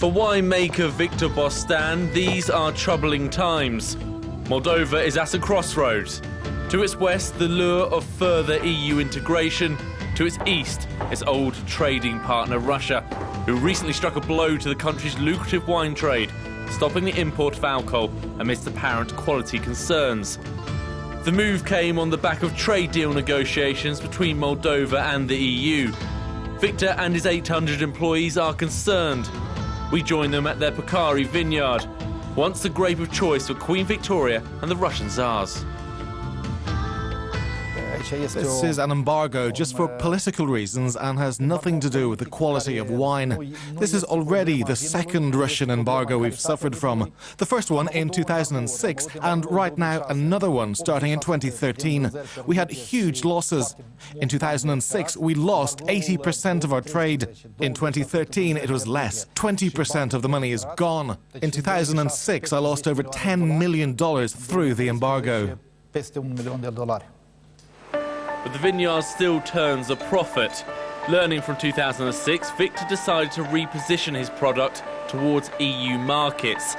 For winemaker Victor Bostan, these are troubling times. Moldova is at a crossroads. To its west, the lure of further EU integration. To its east, its old trading partner Russia, who recently struck a blow to the country's lucrative wine trade, stopping the import of alcohol amidst apparent quality concerns. The move came on the back of trade deal negotiations between Moldova and the EU. Victor and his 800 employees are concerned. We join them at their Purcari vineyard, once the grape of choice for Queen Victoria and the Russian Tsars. This is an embargo just for political reasons and has nothing to do with the quality of wine. This is already the second Russian embargo we've suffered from. The first one in 2006 and right now another one starting in 2013. We had huge losses. In 2006 we lost 80% of our trade. In 2013 it was less. 20% of the money is gone. In 2006 I lost over $10 million through the embargo. But the vineyard still turns a profit. Learning from 2006, Victor decided to reposition his product towards EU markets.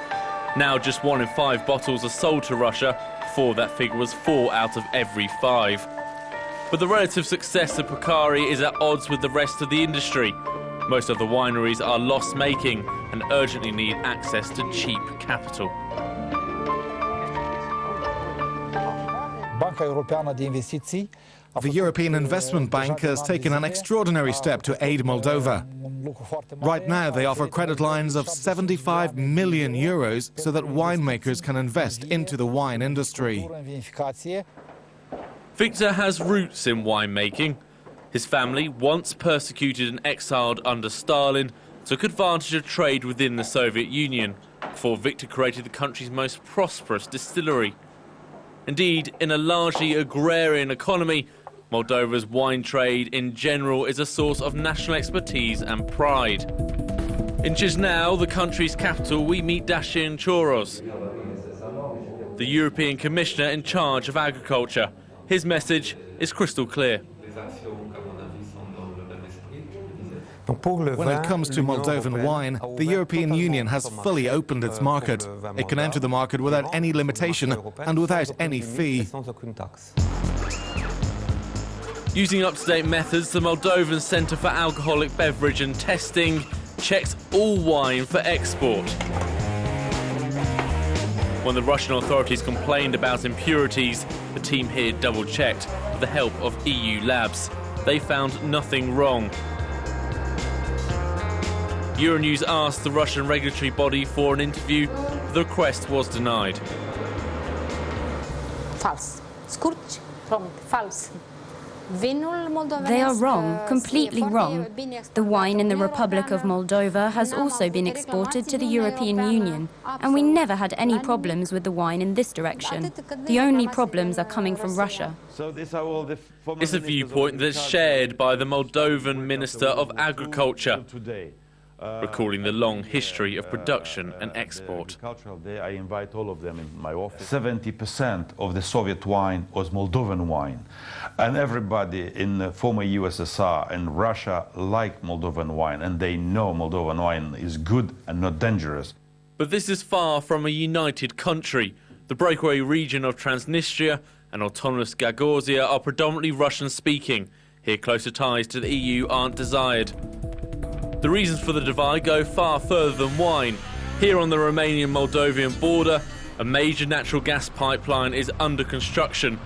Now just 1 in 5 bottles are sold to Russia. Before that figure was 4 out of every 5. But the relative success of Purcari is at odds with the rest of the industry. Most of the wineries are loss-making and urgently need access to cheap capital. The European Investment Bank has taken an extraordinary step to aid Moldova. Right now they offer credit lines of 75 million euros so that winemakers can invest into the wine industry. Victor has roots in winemaking. His family, once persecuted and exiled under Stalin, took advantage of trade within the Soviet Union before Victor created the country's most prosperous distillery. Indeed, in a largely agrarian economy, Moldova's wine trade in general is a source of national expertise and pride. In Chisinau, the country's capital, we meet Dacian Choros, the European Commissioner in charge of agriculture. His message is crystal clear. When it comes to Moldovan wine, the European Union has fully opened its market. It can enter the market without any limitation and without any fee. Using up-to-date methods, the Moldovan Centre for Alcoholic Beverage and Testing checks all wine for export. When the Russian authorities complained about impurities, the team here double-checked with the help of EU labs. They found nothing wrong. Euronews asked the Russian regulatory body for an interview. The request was denied. False. Skurcz from false. They are wrong, completely wrong. The wine in the Republic of Moldova has also been exported to the European Union, and we never had any problems with the wine in this direction. The only problems are coming from Russia. It's a viewpoint that's shared by the Moldovan Minister of Agriculture, recalling the long history of production and export. I invite all of them in my office. 70% of the Soviet wine was Moldovan wine. And everybody in the former USSR and Russia like Moldovan wine, and they know Moldovan wine is good and not dangerous. But this is far from a united country. The breakaway region of Transnistria and autonomous Gagauzia are predominantly Russian-speaking. Here, closer ties to the EU aren't desired. The reasons for the divide go far further than wine. Here on the Romanian-Moldovan border, a major natural gas pipeline is under construction.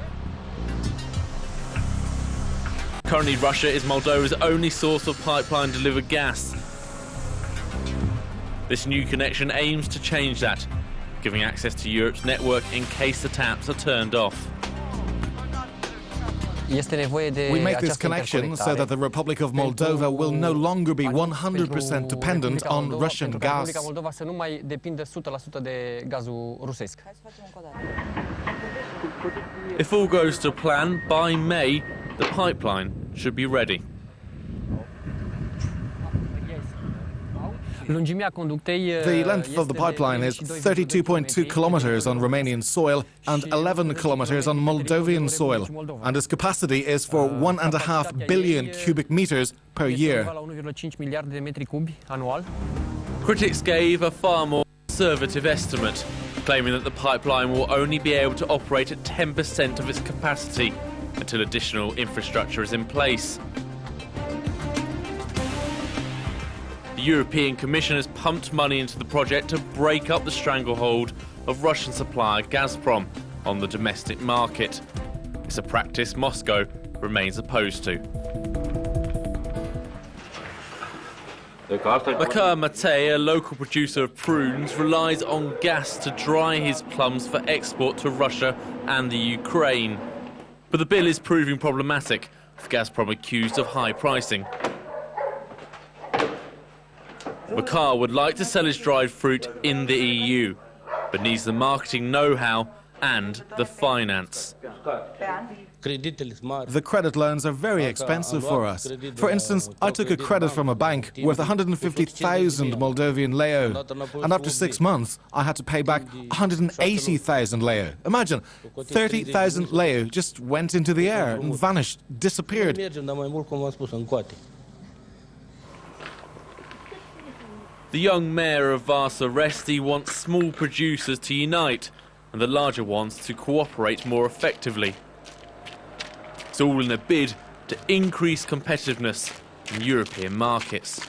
Currently, Russia is Moldova's only source of pipeline-delivered gas. This new connection aims to change that, giving access to Europe's network in case the taps are turned off. We make this connection so that the Republic of Moldova will no longer be 100% dependent on Russian gas. If all goes to plan, by May, the pipeline should be ready. The length of the pipeline is 32.2 kilometers on Romanian soil and 11 kilometers on Moldovan soil, and its capacity is for 1.5 billion cubic meters per year. Critics gave a far more conservative estimate, claiming that the pipeline will only be able to operate at 10% of its capacity until additional infrastructure is in place. The European Commission has pumped money into the project to break up the stranglehold of Russian supplier Gazprom on the domestic market. It's a practice Moscow remains opposed to. Makar Matei, a local producer of prunes, relies on gas to dry his plums for export to Russia and the Ukraine. But the bill is proving problematic, with Gazprom accused of high pricing. Makar would like to sell his dried fruit in the EU, but needs the marketing know-how and the finance. The credit loans are very expensive for us. For instance, I took a credit from a bank worth 150,000 Moldovan leu, and after 6 months I had to pay back 180,000 leu. Imagine, 30,000 leu just went into the air and vanished, disappeared. The young mayor of Vasa Resti wants small producers to unite and the larger ones to cooperate more effectively. It's all in a bid to increase competitiveness in European markets.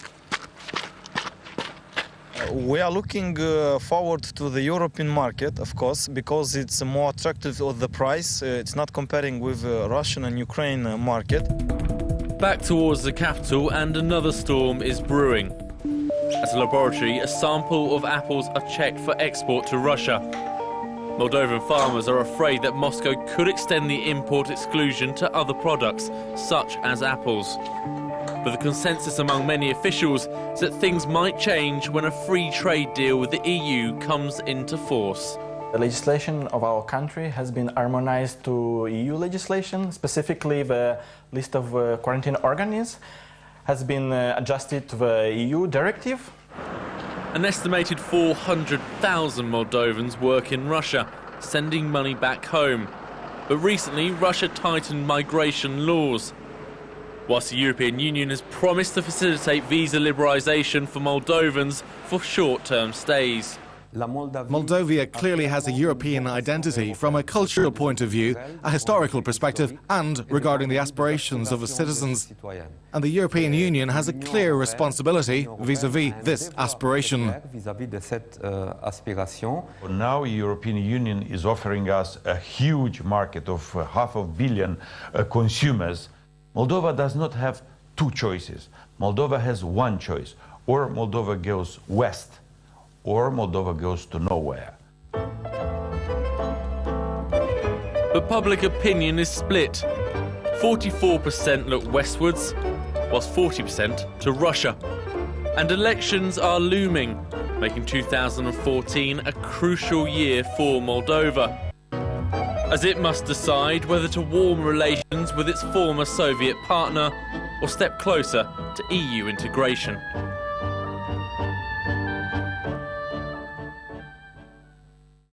We are looking forward to the European market, of course, because it's more attractive of the price. It's not comparing with Russian and Ukraine market. Back towards the capital, and another storm is brewing. At a laboratory, a sample of apples are checked for export to Russia. Moldovan farmers are afraid that Moscow could extend the import exclusion to other products, such as apples. But the consensus among many officials is that things might change when a free trade deal with the EU comes into force. The legislation of our country has been harmonized to EU legislation, specifically the list of quarantine organisms has been adjusted to the EU directive. An estimated 400,000 Moldovans work in Russia, sending money back home. But recently, Russia tightened migration laws. Whilst the European Union has promised to facilitate visa liberalisation for Moldovans for short-term stays. Moldova clearly has a European identity from a cultural point of view, a historical perspective, and regarding the aspirations of its citizens. And the European Union has a clear responsibility vis-à-vis this aspiration. Now the European Union is offering us a huge market of 500 million consumers. Moldova does not have two choices. Moldova has one choice. Or Moldova goes west, or Moldova goes to nowhere. But public opinion is split. 44% look westwards, whilst 40% to Russia. And elections are looming, making 2014 a crucial year for Moldova, as it must decide whether to warm relations with its former Soviet partner or step closer to EU integration.